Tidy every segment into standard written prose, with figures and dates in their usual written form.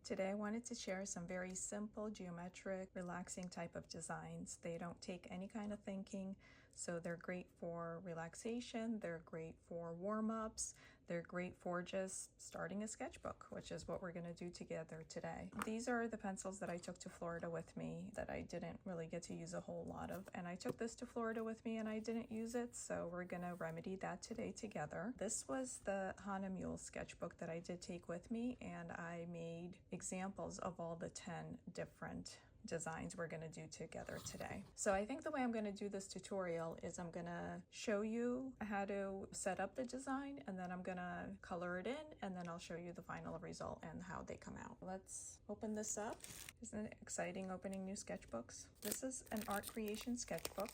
Today I wanted to share some very simple, geometric, relaxing type of designs. They don't take any kind of thinking, so they're great for relaxation, they're great for warm-ups, they're great for just starting a sketchbook, which is what we're going to do together today. These are the pencils that I took to Florida with me that I didn't really get to use a whole lot of, and I took this to Florida with me and I didn't use it, so we're going to remedy that today together. This was the Hana Mule sketchbook that I did take with me, and I made examples of all the 10 different designs we're going to do together today. So I think the way I'm going to do this tutorial is I'm going to show you how to set up the design, and then I'm going to color it in, and then I'll show you the final result and how they come out. Let's open this up. Isn't it exciting opening new sketchbooks? This is an art creation sketchbook,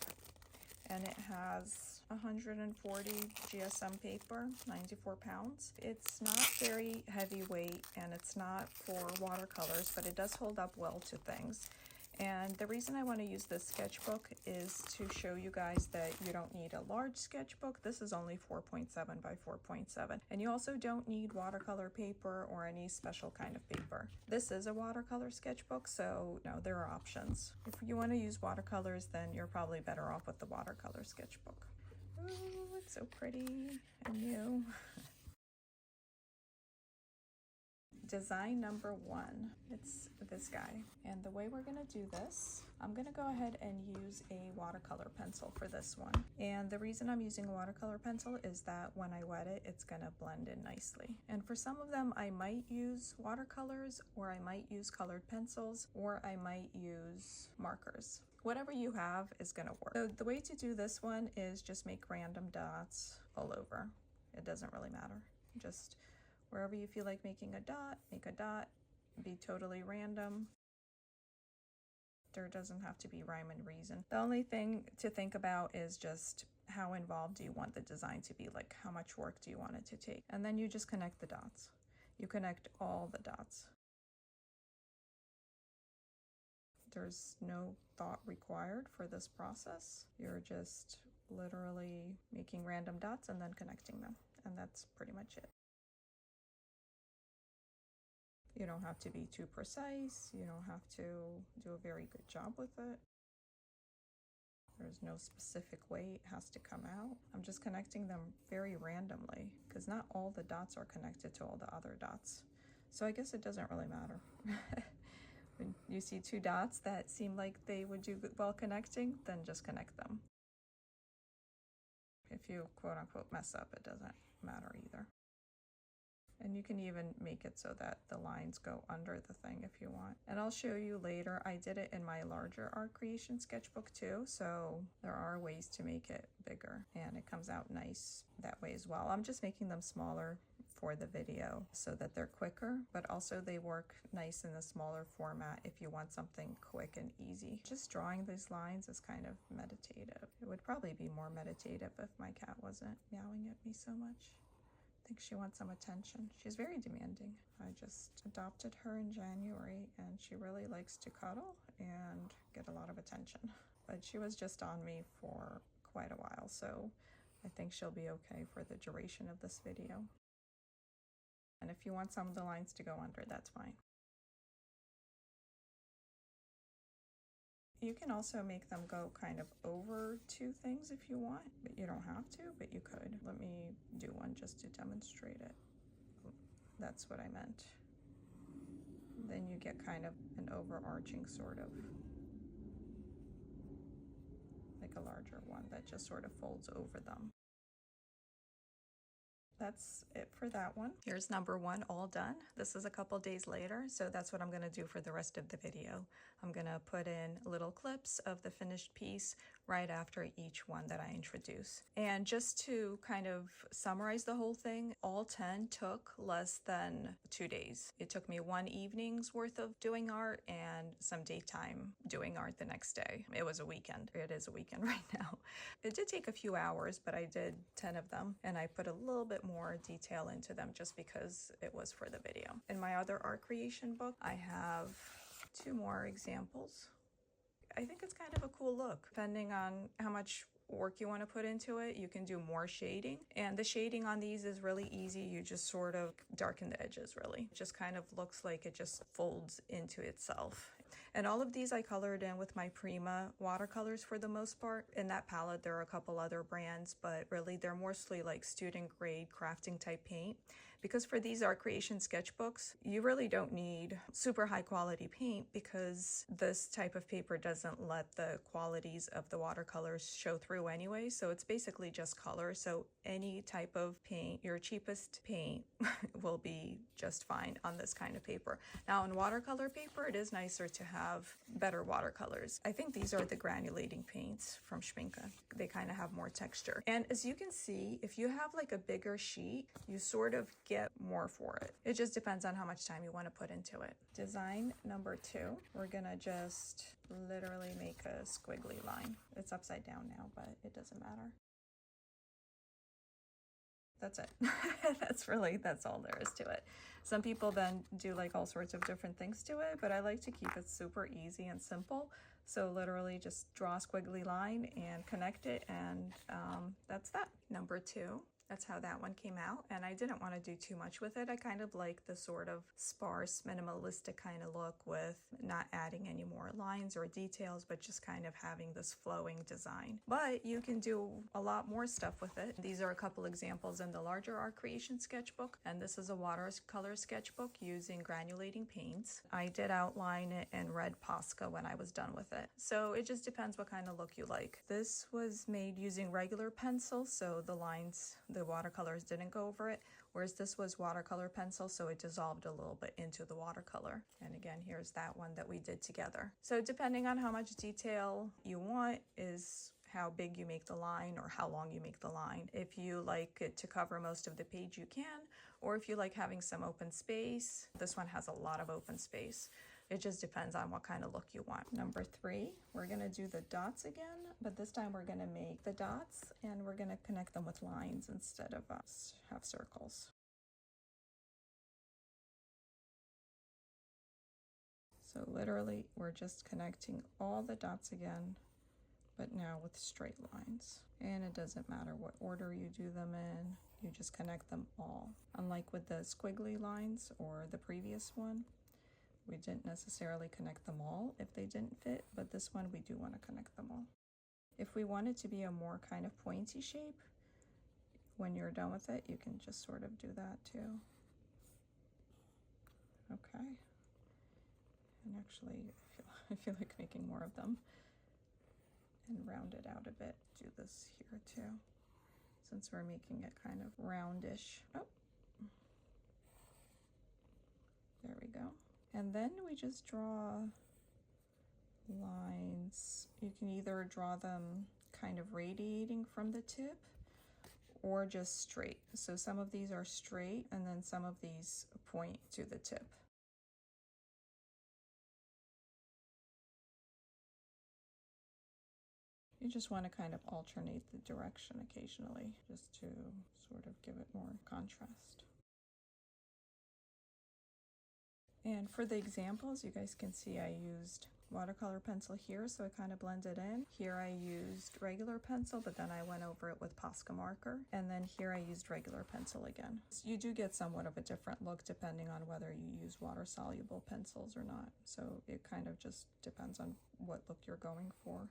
and it has 140 GSM paper, 94 pounds. It's not very heavyweight and it's not for watercolors, but it does hold up well to things. And the reason I want to use this sketchbook is to show you guys that you don't need a large sketchbook. This is only 4.7 by 4.7. And you also don't need watercolor paper or any special kind of paper. This is a watercolor sketchbook, so no, there are options. If you want to use watercolors, then you're probably better off with the watercolor sketchbook. Ooh, it's so pretty and new. Design number 1, it's this guy. And the way we're gonna do this, I'm gonna go ahead and use a watercolor pencil for this one. And the reason I'm using a watercolor pencil is that when I wet it, it's gonna blend in nicely. And for some of them, I might use watercolors, or I might use colored pencils, or I might use markers. Whatever you have is gonna work. So the way to do this one is just make random dots all over. It doesn't really matter. Just wherever you feel like making a dot, make a dot, be totally random. There doesn't have to be rhyme and reason. The only thing to think about is just how involved do you want the design to be, like how much work do you want it to take? And then you just connect the dots. You connect all the dots. There's no thought required for this process. You're just literally making random dots and then connecting them. And that's pretty much it. You don't have to be too precise. You don't have to do a very good job with it. There's no specific way it has to come out. I'm just connecting them very randomly because not all the dots are connected to all the other dots. So I guess it doesn't really matter. When you see 2 dots that seem like they would do well connecting, then just connect them. If you quote unquote mess up, it doesn't matter either. And you can even make it so that the lines go under the thing if you want. And I'll show you later. I did it in my larger art creation sketchbook too, so there are ways to make it bigger, and it comes out nice that way as well. I'm just making them smaller for the video so that they're quicker, but also they work nice in the smaller format if you want something quick and easy. Just drawing these lines is kind of meditative. It would probably be more meditative if my cat wasn't meowing at me so much. I think she wants some attention. She's very demanding. I just adopted her in January, and she really likes to cuddle and get a lot of attention. But she was just on me for quite a while, so I think she'll be okay for the duration of this video. And if you want some of the lines to go under, that's fine. You can also make them go kind of over 2 things if you want, but you don't have to, but you could. Let me do one just to demonstrate it. That's what I meant. Then you get kind of an overarching sort of, like a larger one that just sort of folds over them. That's it for that one. Here's number 1 all done. This is a couple days later, so that's what I'm gonna do for the rest of the video. I'm gonna put in little clips of the finished piece right after each one that I introduce. And just to kind of summarize the whole thing, all 10 took less than 2 days. It took me 1 evening's worth of doing art and some daytime doing art the next day. It was a weekend. It is a weekend right now. It did take a few hours, but I did 10 of them, and I put a little bit more detail into them just because it was for the video. In my other art creation book, I have 2 more examples. I think it's kind of a cool look, depending on how much work you want to put into it, you can do more shading. And the shading on these is really easy. You just sort of darken the edges, really. It just kind of looks like it just folds into itself. And all of these I colored in with my Prima watercolors for the most part. In that palette, there are a couple other brands, but really they're mostly like student grade crafting type paint. Because for these art creation sketchbooks, you really don't need super high quality paint because this type of paper doesn't let the qualities of the watercolors show through anyway. So it's basically just color. So any type of paint, your cheapest paint will be just fine on this kind of paper. Now on watercolor paper, it is nicer to have better watercolors. I think these are the granulating paints from Schminke. They kind of have more texture. And as you can see, if you have like a bigger sheet, you sort of get more for it. It just depends on how much time you want to put into it. Design number 2, we're gonna just literally make a squiggly line. It's upside down now, but it doesn't matter. That's it. That's all there is to it. Some people then do like all sorts of different things to it, but I like to keep it super easy and simple. So literally just draw a squiggly line and connect it, and that's that. Number 2. That's how that one came out, and I didn't want to do too much with it. I kind of like the sort of sparse, minimalistic kind of look with not adding any more lines or details, but just kind of having this flowing design. But you can do a lot more stuff with it. These are a couple examples in the larger art creation sketchbook, and this is a watercolor sketchbook using granulating paints. I did outline it in red Posca when I was done with it. So it just depends what kind of look you like. This was made using regular pencil, so the lines, the watercolors didn't go over it, whereas this was watercolor pencil, so it dissolved a little bit into the watercolor. And again, here's that one that we did together. So depending on how much detail you want is how big you make the line or how long you make the line. If you like it to cover most of the page, you can, or if you like having some open space, this one has a lot of open space. It just depends on what kind of look you want. Number 3, we're gonna do the dots again, but this time we're gonna make the dots and we're gonna connect them with lines instead of half circles. So literally, we're just connecting all the dots again, but now with straight lines. And it doesn't matter what order you do them in, you just connect them all. Unlike with the squiggly lines or the previous one, we didn't necessarily connect them all if they didn't fit, but this one we do want to connect them all. If we want it to be a more kind of pointy shape, when you're done with it, you can just sort of do that too. Okay. And actually, I feel like making more of them and round it out a bit. Do this here too, since we're making it kind of roundish. Oh, there we go. And then we just draw lines. You can either draw them kind of radiating from the tip or just straight. So some of these are straight and then some of these point to the tip. You just want to kind of alternate the direction occasionally just to sort of give it more contrast. And for the examples, you guys can see I used watercolor pencil here, so it kind of blended in. Here I used regular pencil, but then I went over it with Posca marker. And then here I used regular pencil again. So you do get somewhat of a different look depending on whether you use water-soluble pencils or not. So it kind of just depends on what look you're going for.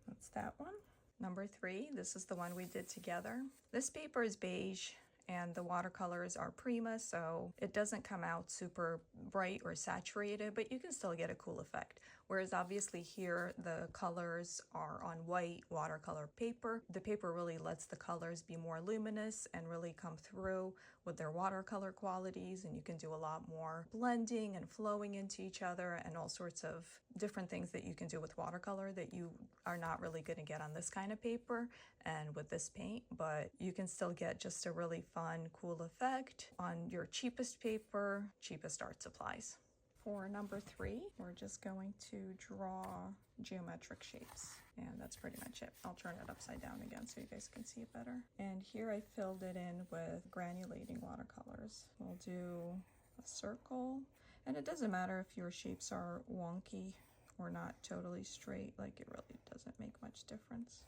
That's that one. Number 3, this is the one we did together. This paper is beige and the watercolors are Prima, so it doesn't come out super bright or saturated, but you can still get a cool effect. Whereas obviously here the colors are on white watercolor paper. The paper really lets the colors be more luminous and really come through with their watercolor qualities, and you can do a lot more blending and flowing into each other and all sorts of different things that you can do with watercolor that you are not really going to get on this kind of paper and with this paint, but you can still get just a really fun, cool effect on your cheapest paper, cheapest art supplies. For number 3, we're just going to draw geometric shapes, and that's pretty much it. I'll turn it upside down again so you guys can see it better. And here I filled it in with granulating watercolors. We'll do a circle, And it doesn't matter if your shapes are wonky or not totally straight, like it really doesn't make much difference.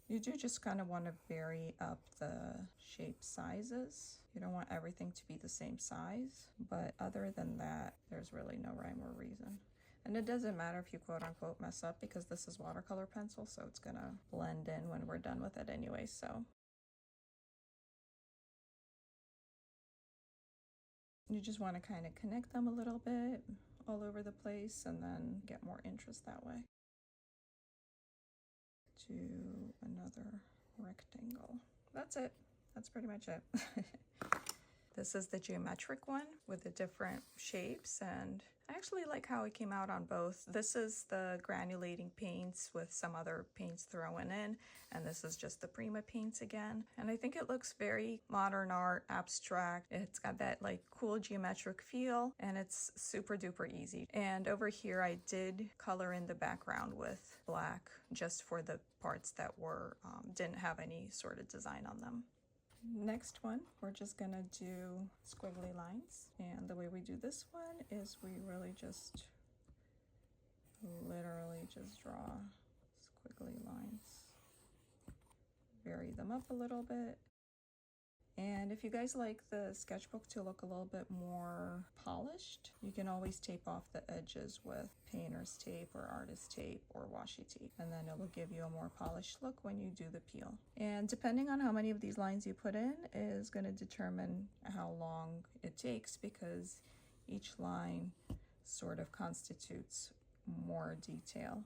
You do just kind of want to vary up the shape sizes. You don't want everything to be the same size, but other than that, there's really no rhyme or reason. And it doesn't matter if you quote unquote mess up, because this is watercolor pencil, so it's gonna blend in when we're done with it anyway, so. You just want to kind of connect them a little bit all over the place and then get more interest that way. To another rectangle. That's it. That's pretty much it. This is the geometric one with the different shapes, and I actually like how it came out on both. This is the granulating paints with some other paints thrown in, and this is just the Prima paints again. And I think it looks very modern art, abstract. It's got that like cool geometric feel, and it's super duper easy. And over here I did color in the background with black just for the parts that were didn't have any sort of design on them. Next one, we're just gonna do squiggly lines, and the way we do this one is we really just literally just draw squiggly lines, vary them up a little bit. And if you guys like the sketchbook to look a little bit more polished, you can always tape off the edges with painter's tape or artist tape or washi tape, and then it will give you a more polished look when you do the peel. And depending on how many of these lines you put in is going to determine how long it takes, because each line sort of constitutes more detail.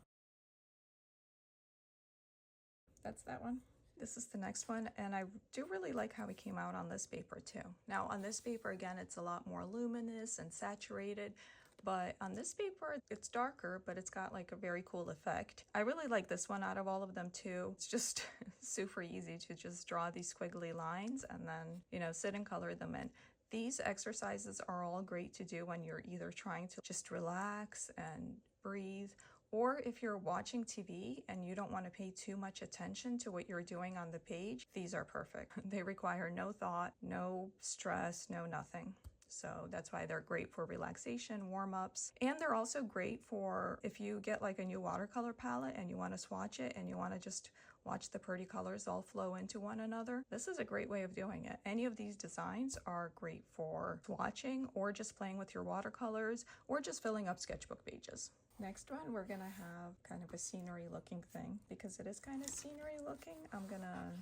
That's that one. This is the next one, and I do really like how it came out on this paper too. Now on this paper, again, it's a lot more luminous and saturated, but on this paper, it's darker, but it's got like a very cool effect. I really like this one out of all of them too. It's just super easy to just draw these squiggly lines and then, you know, sit and color them in. These exercises are all great to do when you're either trying to just relax and breathe, or if you're watching TV and you don't want to pay too much attention to what you're doing on the page, these are perfect. They require no thought, no stress, no nothing. So that's why they're great for relaxation, warm-ups. And they're also great for if you get like a new watercolor palette and you want to swatch it and you want to just watch the pretty colors all flow into one another. This is a great way of doing it. Any of these designs are great for swatching or just playing with your watercolors or just filling up sketchbook pages. Next one, we're gonna have kind of a scenery looking thing. Because it is kind of scenery looking, I'm gonna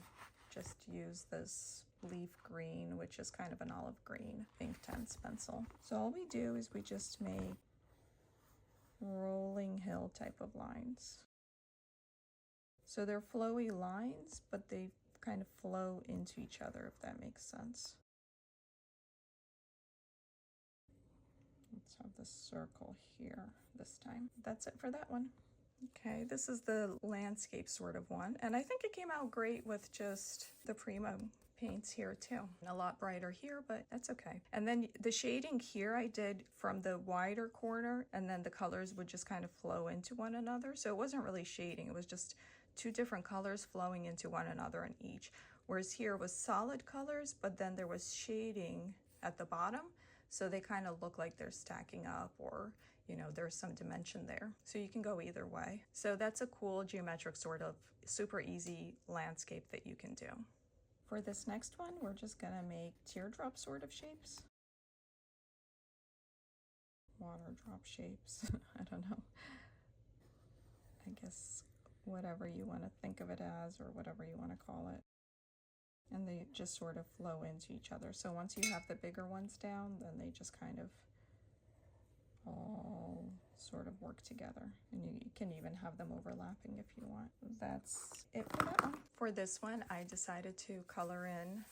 just use this leaf green, which is kind of an olive green Inktense pencil. So all we do is we just make rolling hill type of lines. So they're flowy lines, but they kind of flow into each other, if that makes sense. Let's have the circle here this time. That's it for that one. Okay, this is the landscape sort of one, and I think it came out great with just the Prima paints here too. A lot brighter here, but that's okay. And then the shading here I did from the wider corner, and then the colors would just kind of flow into one another. So it wasn't really shading, it was just two different colors flowing into one another in each. Whereas here was solid colors, but then there was shading at the bottom. So they kind of look like they're stacking up, or, you know, there's some dimension there. So you can go either way. So that's a cool geometric sort of super easy landscape that you can do. For this next one, we're just gonna make teardrop sort of shapes. Water drop shapes, I don't know. I guess whatever you want to think of it as, or whatever you want to call it. And they just sort of flow into each other. So once you have the bigger ones down, then they just kind of all sort of work together. And you can even have them overlapping if you want. That's it for that one. For this one, I decided to color in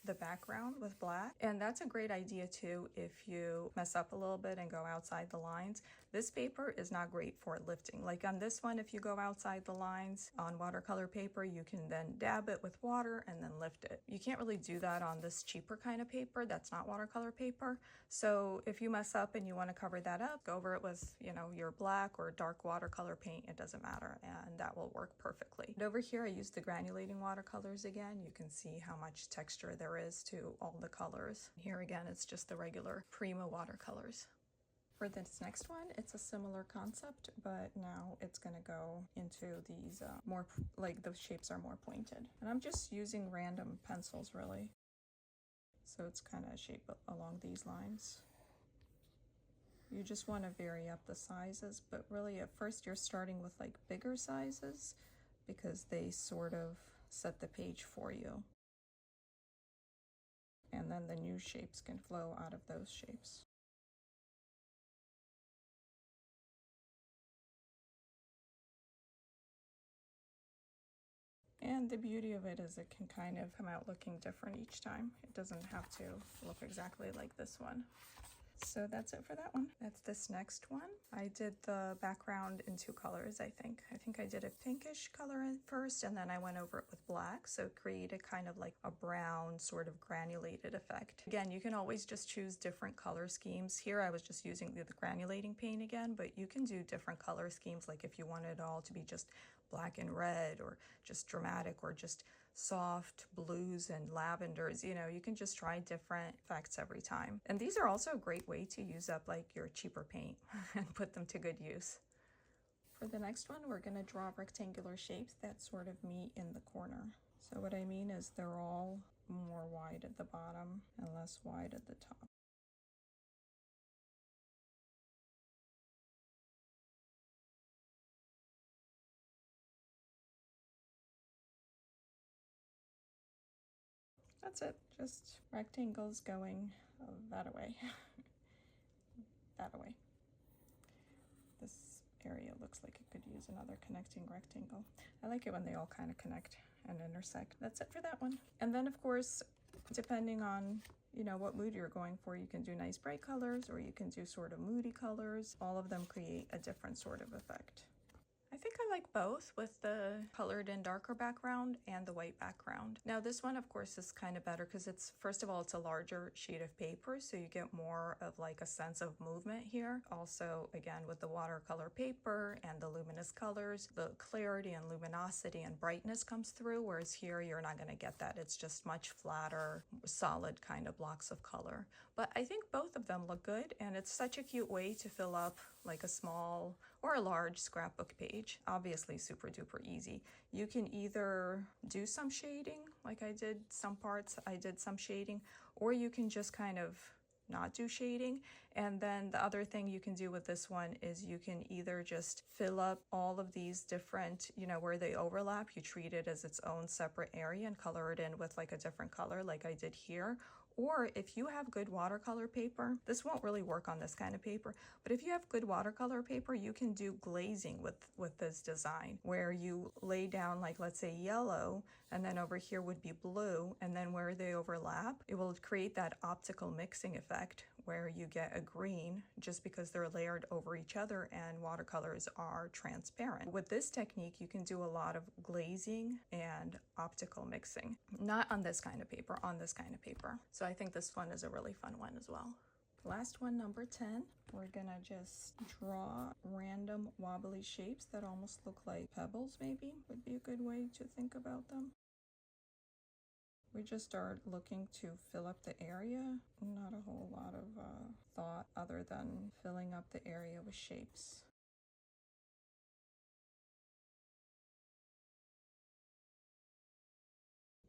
the background with black, and that's a great idea too if you mess up a little bit and go outside the lines. This paper is not great for lifting. Like on this one, if you go outside the lines on watercolor paper, you can then dab it with water and then lift it. You can't really do that on this cheaper kind of paper that's not watercolor paper. So if you mess up and you want to cover that up, go over it with, you know, your black or dark watercolor paint, it doesn't matter, and that will work perfectly. And over here I used the granulating watercolors again. You can see how much texture there there is to all the colors. Here again, it's just the regular Prima watercolors. For this next one, it's a similar concept, but now it's gonna go into these more, like the shapes are more pointed. And I'm just using random pencils really. So it's kind of shaped along these lines. You just want to vary up the sizes, but really at first you're starting with like bigger sizes because they sort of set the page for you. And then the new shapes can flow out of those shapes. And the beauty of it is it can kind of come out looking different each time. It doesn't have to look exactly like this one. So that's it for that one. That's this next one. I did the background in 2 colors, I think. I think I did a pinkish color at first, and then I went over it with black, so it created kind of like a brown sort of granulated effect. Again, you can always just choose different color schemes. Here I was just using the granulating paint again, but you can do different color schemes, like if you wanted it all to be just black and red, or just dramatic, or just soft blues and lavenders. You know, you can just try different effects every time. And these are also a great way to use up like your cheaper paint and put them to good use. For the next one, we're going to draw rectangular shapes that sort of meet in the corner. So what I mean is they're all more wide at the bottom and less wide at the top. That's it, just rectangles going that away, that away. This area looks like it could use another connecting rectangle. I like it when they all kind of connect and intersect. That's it for that one. And then of course, depending on, you know, what mood you're going for, you can do nice bright colors or you can do sort of moody colors. All of them create a different sort of effect. I think I like both, with the colored and darker background and the white background. Now this one of course is kind of better because it's, first of all, it's a larger sheet of paper, so you get more of like a sense of movement here. Also, again, with the watercolor paper and the luminous colors, the clarity and luminosity and brightness comes through, whereas here you're not going to get that. It's just much flatter, solid kind of blocks of color. But I think both of them look good, and it's such a cute way to fill up like a small or a large scrapbook page. Obviously super duper easy. You can either do some shading, like I did some parts, I did some shading, or you can just kind of not do shading. And then the other thing you can do with this one is you can either just fill up all of these different, you know, where they overlap, you treat it as its own separate area and color it in with like a different color like I did here. Or if you have good watercolor paper, this won't really work on this kind of paper, but if you have good watercolor paper, you can do glazing with this design, where you lay down, like, let's say yellow, and then over here would be blue, and then where they overlap, it will create that optical mixing effect where you get a green just because they're layered over each other and watercolors are transparent. With this technique, you can do a lot of glazing and optical mixing. Not on this kind of paper, on this kind of paper. So I think this one is a really fun one as well. Last one, number 10, we're gonna just draw random wobbly shapes that almost look like pebbles, maybe, would be a good way to think about them. We just start looking to fill up the area. Not a whole lot of thought other than filling up the area with shapes.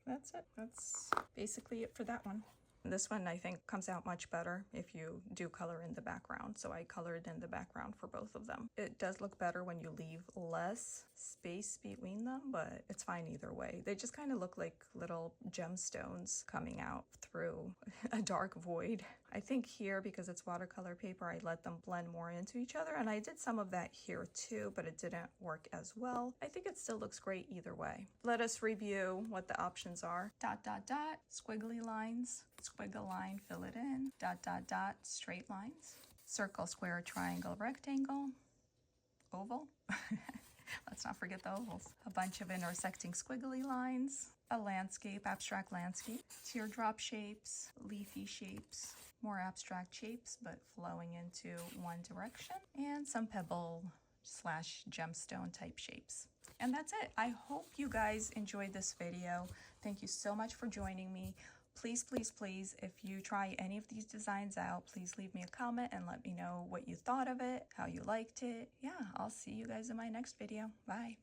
That's it. That's basically it for that one. This one I think comes out much better if you do color in the background, so I colored in the background for both of them. It does look better when you leave less space between them, but it's fine either way. They just kind of look like little gemstones coming out through a dark void. I think here, because it's watercolor paper, I let them blend more into each other, and I did some of that here too, but it didn't work as well. I think it still looks great either way. Let us review what the options are. Dot, dot, dot, squiggly lines, squiggle line, fill it in, dot, dot, dot, straight lines, circle, square, triangle, rectangle, oval. Let's not forget the ovals. A bunch of intersecting squiggly lines, a landscape, abstract landscape, teardrop shapes, leafy shapes, more abstract shapes but flowing into one direction, and some pebble slash gemstone type shapes. And that's it. I hope you guys enjoyed this video. Thank you so much for joining me. please, please, please, if you try any of these designs out, please leave me a comment and let me know what you thought of it, how you liked it. Yeah, I'll see you guys in my next video. Bye.